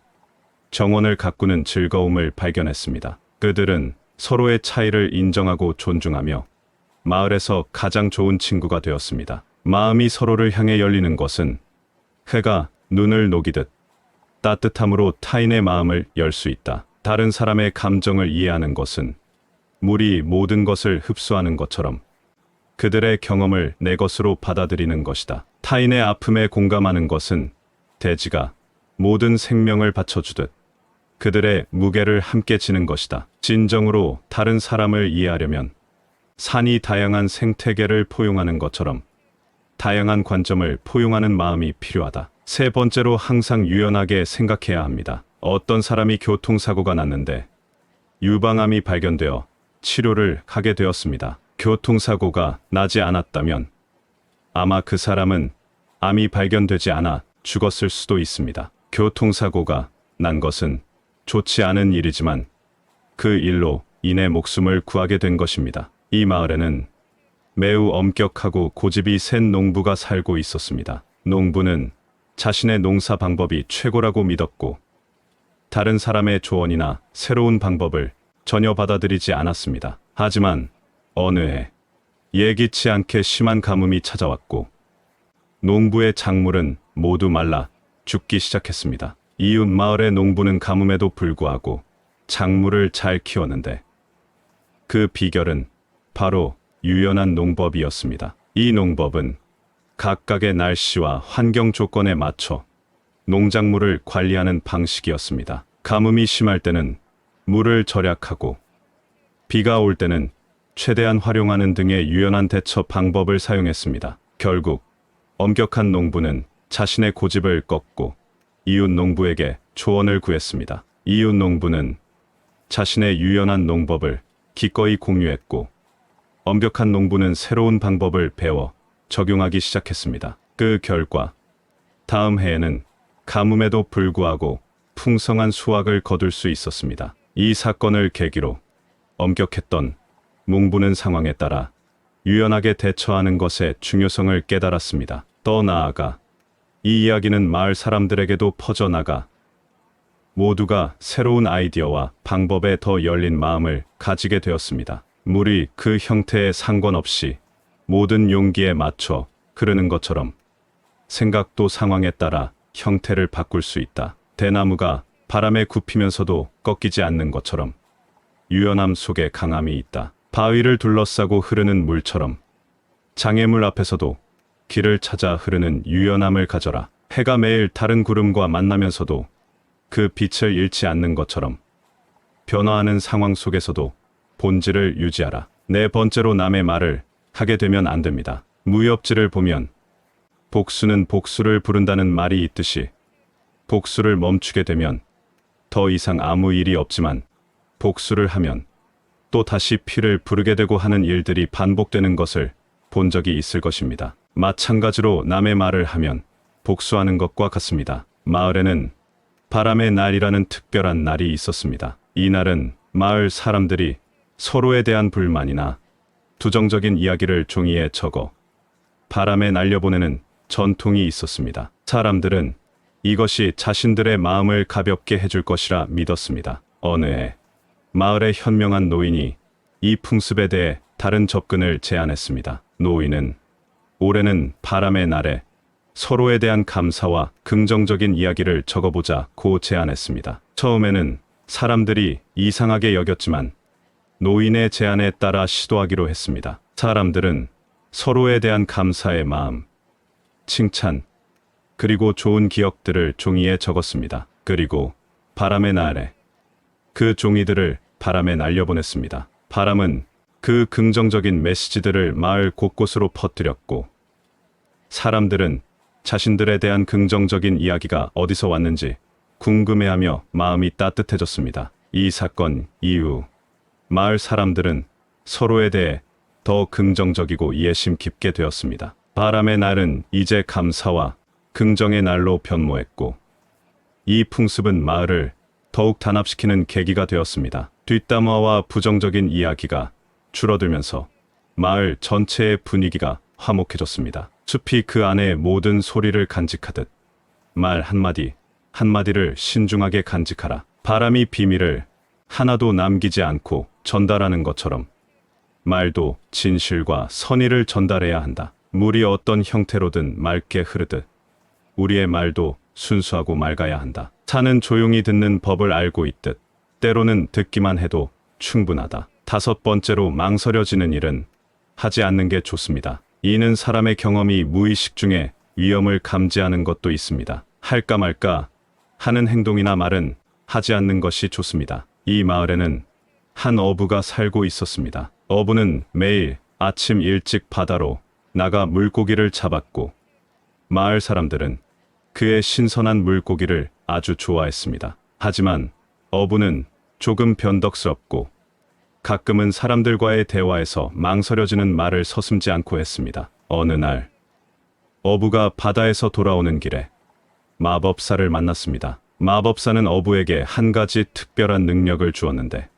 정원을 가꾸는 즐거움을 발견했습니다. 그들은 서로의 차이를 인정하고 존중하며 마을에서 가장 좋은 친구가 되었습니다. 마음이 서로를 향해 열리는 것은 해가 눈을 녹이듯 따뜻함으로 타인의 마음을 열 수 있다. 다른 사람의 감정을 이해하는 것은 물이 모든 것을 흡수하는 것처럼 그들의 경험을 내 것으로 받아들이는 것이다. 타인의 아픔에 공감하는 것은 대지가 모든 생명을 바쳐주듯 그들의 무게를 함께 지는 것이다. 진정으로 다른 사람을 이해하려면 산이 다양한 생태계를 포용하는 것처럼 다양한 관점을 포용하는 마음이 필요하다. 세 번째로 항상 유연하게 생각해야 합니다. 어떤 사람이 교통사고가 났는데 유방암이 발견되어 치료를 하게 되었습니다. 교통사고가 나지 않았다면 아마 그 사람은 암이 발견되지 않아 죽었을 수도 있습니다. 교통사고가 난 것은 좋지 않은 일이지만 그 일로 인해 목숨을 구하게 된 것입니다. 이 마을에는 매우 엄격하고 고집이 센 농부가 살고 있었습니다. 농부는 자신의 농사 방법이 최고라고 믿었고 다른 사람의 조언이나 새로운 방법을 전혀 받아들이지 않았습니다. 하지만 어느 해 예기치 않게 심한 가뭄이 찾아왔고 농부의 작물은 모두 말라 죽기 시작했습니다. 이웃 마을의 농부는 가뭄에도 불구하고 작물을 잘 키웠는데 그 비결은 바로 유연한 농법이었습니다. 이 농법은 각각의 날씨와 환경 조건에 맞춰 농작물을 관리하는 방식이었습니다. 가뭄이 심할 때는 물을 절약하고 비가 올 때는 최대한 활용하는 등의 유연한 대처 방법을 사용했습니다. 결국 엄격한 농부는 자신의 고집을 꺾고 이웃 농부에게 조언을 구했습니다. 이웃 농부는 자신의 유연한 농법을 기꺼이 공유했고 엄격한 농부는 새로운 방법을 배워 적용하기 시작했습니다. 그 결과 다음 해에는 가뭄에도 불구하고 풍성한 수확을 거둘 수 있었습니다. 이 사건을 계기로 엄격했던 농부는 상황에 따라 유연하게 대처하는 것의 중요성을 깨달았습니다. 더 나아가 이 이야기는 마을 사람들에게도 퍼져나가 모두가 새로운 아이디어와 방법에 더 열린 마음을 가지게 되었습니다. 물이 그 형태에 상관없이 모든 용기에 맞춰 흐르는 것처럼 생각도 상황에 따라 형태를 바꿀 수 있다. 대나무가 바람에 굽히면서도 꺾이지 않는 것처럼 유연함 속에 강함이 있다. 바위를 둘러싸고 흐르는 물처럼 장애물 앞에서도 길을 찾아 흐르는 유연함을 가져라. 해가 매일 다른 구름과 만나면서도 그 빛을 잃지 않는 것처럼 변화하는 상황 속에서도 본질을 유지하라. 네 번째로, 남의 말을 하게 되면 안 됩니다. 무협지를 보면 복수는 복수를 부른다는 말이 있듯이 복수를 멈추게 되면 더 이상 아무 일이 없지만 복수를 하면 또 다시 피를 부르게 되고 하는 일들이 반복되는 것을 본 적이 있을 것입니다. 마찬가지로 남의 말을 하면 복수하는 것과 같습니다. 마을에는 바람의 날이라는 특별한 날이 있었습니다. 이 날은 마을 사람들이 서로에 대한 불만이나 부정적인 이야기를 종이에 적어 바람에 날려보내는 전통이 있었습니다. 사람들은 이것이 자신들의 마음을 가볍게 해줄 것이라 믿었습니다. 어느 해 마을의 현명한 노인이 이 풍습에 대해 다른 접근을 제안했습니다. 노인은 올해는 바람의 날에 서로에 대한 감사와 긍정적인 이야기를 적어보자고 제안했습니다. 처음에는 사람들이 이상하게 여겼지만 노인의 제안에 따라 시도하기로 했습니다. 사람들은 서로에 대한 감사의 마음, 칭찬, 그리고 좋은 기억들을 종이에 적었습니다. 그리고 바람의 날에 그 종이들을 바람에 날려보냈습니다. 바람은 그 긍정적인 메시지들을 마을 곳곳으로 퍼뜨렸고 사람들은 자신들에 대한 긍정적인 이야기가 어디서 왔는지 궁금해하며 마음이 따뜻해졌습니다. 이 사건 이후 마을 사람들은 서로에 대해 더 긍정적이고 이해심 깊게 되었습니다. 바람의 날은 이제 감사와 긍정의 날로 변모했고 이 풍습은 마을을 더욱 단합시키는 계기가 되었습니다. 뒷담화와 부정적인 이야기가 줄어들면서 마을 전체의 분위기가 화목해졌습니다. 숲이 그 안에 모든 소리를 간직하듯 말 한마디 한마디를 신중하게 간직하라. 바람이 비밀을 하나도 남기지 않고 전달하는 것처럼 말도 진실과 선의를 전달해야 한다. 물이 어떤 형태로든 맑게 흐르듯 우리의 말도 순수하고 맑아야 한다. 산은 조용히 듣는 법을 알고 있듯 때로는 듣기만 해도 충분하다. 다섯 번째로, 망설여지는 일은 하지 않는 게 좋습니다. 이는 사람의 경험이 무의식 중에 위험을 감지하는 것도 있습니다. 할까 말까 하는 행동이나 말은 하지 않는 것이 좋습니다. 이 마을에는 한 어부가 살고 있었습니다. 어부는 매일 아침 일찍 바다로 나가 물고기를 잡았고 마을 사람들은 그의 신선한 물고기를 아주 좋아했습니다. 하지만 어부는 조금 변덕스럽고 가끔은 사람들과의 대화에서 망설여지는 말을 서슴지 않고 했습니다. 어느 날 어부가 바다에서 돌아오는 길에 마법사를 만났습니다. 마법사는 어부에게 한 가지 특별한 능력을 주었는데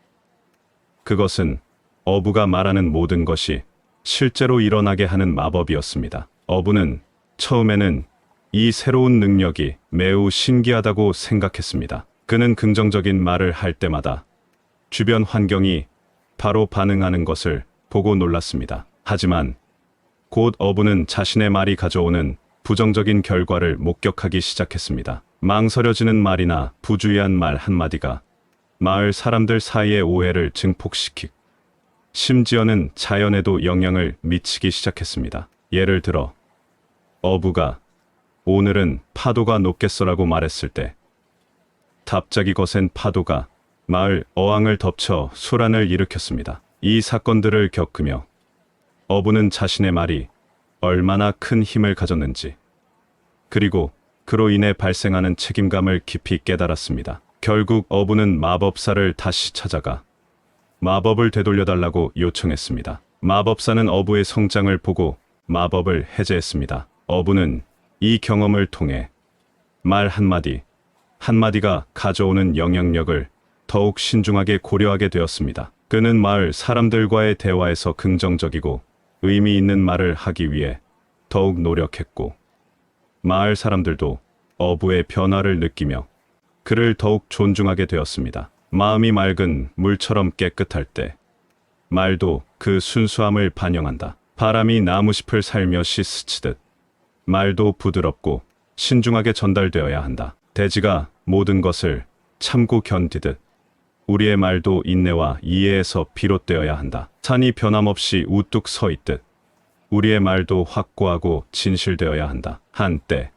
그것은 어부가 말하는 모든 것이 실제로 일어나게 하는 마법이었습니다. 어부는 처음에는 이 새로운 능력이 매우 신기하다고 생각했습니다. 그는 긍정적인 말을 할 때마다 주변 환경이 바로 반응하는 것을 보고 놀랐습니다. 하지만 곧 어부는 자신의 말이 가져오는 부정적인 결과를 목격하기 시작했습니다. 망설여지는 말이나 부주의한 말 한마디가 마을 사람들 사이의 오해를 증폭시키고 심지어는 자연에도 영향을 미치기 시작했습니다. 예를 들어 어부가 오늘은 파도가 높겠어라고 말했을 때 갑자기 거센 파도가 마을 어항을 덮쳐 소란을 일으켰습니다. 이 사건들을 겪으며 어부는 자신의 말이 얼마나 큰 힘을 가졌는지 그리고 그로 인해 발생하는 책임감을 깊이 깨달았습니다. 결국 어부는 마법사를 다시 찾아가 마법을 되돌려달라고 요청했습니다. 마법사는 어부의 성장을 보고 마법을 해제했습니다. 어부는 이 경험을 통해 말 한마디 한마디가 가져오는 영향력을 더욱 신중하게 고려하게 되었습니다. 그는 마을 사람들과의 대화에서 긍정적이고 의미 있는 말을 하기 위해 더욱 노력했고 마을 사람들도 어부의 변화를 느끼며 그를 더욱 존중하게 되었습니다. 마음이 맑은 물처럼 깨끗할 때 말도 그 순수함을 반영한다. 바람이 나무잎을 살며시 스치듯 말도 부드럽고 신중하게 전달되어야 한다. 대지가 모든 것을 참고 견디듯 우리의 말도 인내와 이해에서 비롯되어야 한다. 산이 변함없이 우뚝 서 있듯 우리의 말도 확고하고 진실되어야 한다. 한때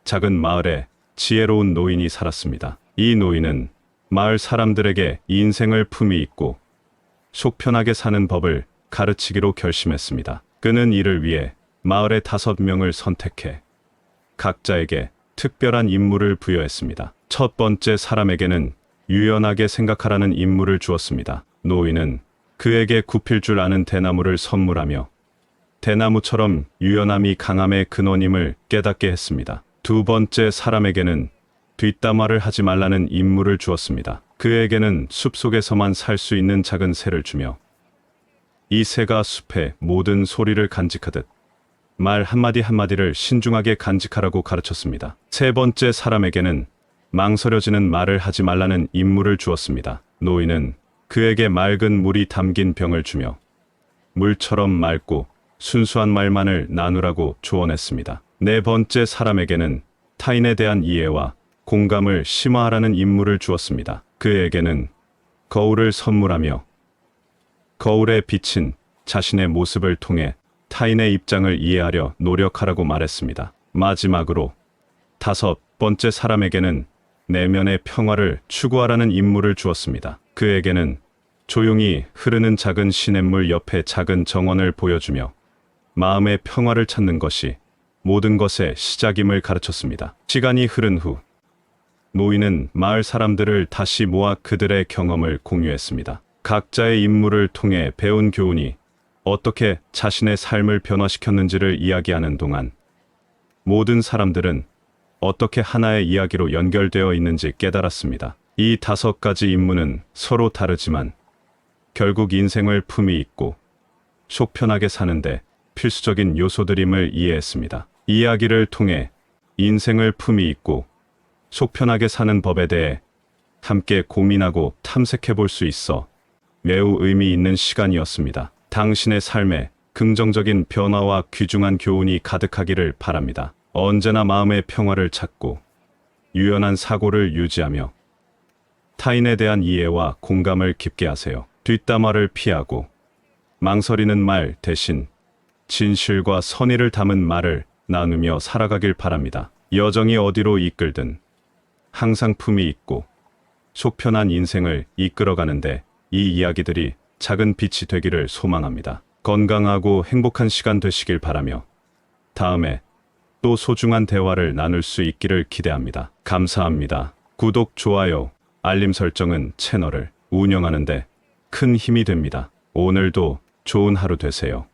작은 마을에 지혜로운 노인이 살았습니다. 이 노인은 마을 사람들에게 인생을 품위 있고 속 편하게 사는 법을 가르치기로 결심했습니다. 그는 이를 위해 마을의 5명을 선택해 각자에게 특별한 임무를 부여했습니다. 첫 번째 사람에게는 유연하게 생각하라는 임무를 주었습니다. 노인은 그에게 굽힐 줄 아는 대나무를 선물하며 대나무처럼 유연함이 강함의 근원임을 깨닫게 했습니다. 두 번째 사람에게는 뒷담화를 하지 말라는 임무를 주었습니다. 그에게는 숲속에서만 살 수 있는 작은 새를 주며 이 새가 숲의 모든 소리를 간직하듯 말 한마디 한마디를 신중하게 간직하라고 가르쳤습니다. 세 번째 사람에게는 망설여지는 말을 하지 말라는 임무를 주었습니다. 노인은 그에게 맑은 물이 담긴 병을 주며 물처럼 맑고 순수한 말만을 나누라고 조언했습니다. 네 번째 사람에게는 타인에 대한 이해와 공감을 심화하라는 임무를 주었습니다. 그에게는 거울을 선물하며 거울에 비친 자신의 모습을 통해 타인의 입장을 이해하려 노력하라고 말했습니다. 마지막으로 5번째 사람에게는 내면의 평화를 추구하라는 임무를 주었습니다. 그에게는 조용히 흐르는 작은 시냇물 옆에 작은 정원을 보여주며 마음의 평화를 찾는 것이 모든 것의 시작임을 가르쳤습니다. 시간이 흐른 후 노인은 마을 사람들을 다시 모아 그들의 경험을 공유했습니다. 각자의 임무를 통해 배운 교훈이 어떻게 자신의 삶을 변화시켰는지를 이야기하는 동안 모든 사람들은 어떻게 하나의 이야기로 연결되어 있는지 깨달았습니다. 이 5가지 임무는 서로 다르지만 결국 인생을 품위 있고 속 편하게 사는데 필수적인 요소들임을 이해했습니다. 이야기를 통해 인생을 품위 있고 속 편하게 사는 법에 대해 함께 고민하고 탐색해 볼 수 있어 매우 의미 있는 시간이었습니다. 당신의 삶에 긍정적인 변화와 귀중한 교훈이 가득하기를 바랍니다. 언제나 마음의 평화를 찾고 유연한 사고를 유지하며 타인에 대한 이해와 공감을 깊게 하세요. 뒷담화를 피하고 망설이는 말 대신 진실과 선의를 담은 말을 나누며 살아가길 바랍니다. 여정이 어디로 이끌든 항상 품위 있고 속 편한 인생을 이끌어가는데 이 이야기들이 작은 빛이 되기를 소망합니다. 건강하고 행복한 시간 되시길 바라며 다음에 또 소중한 대화를 나눌 수 있기를 기대합니다. 감사합니다. 구독, 좋아요, 알림 설정은 채널을 운영하는데 큰 힘이 됩니다. 오늘도 좋은 하루 되세요.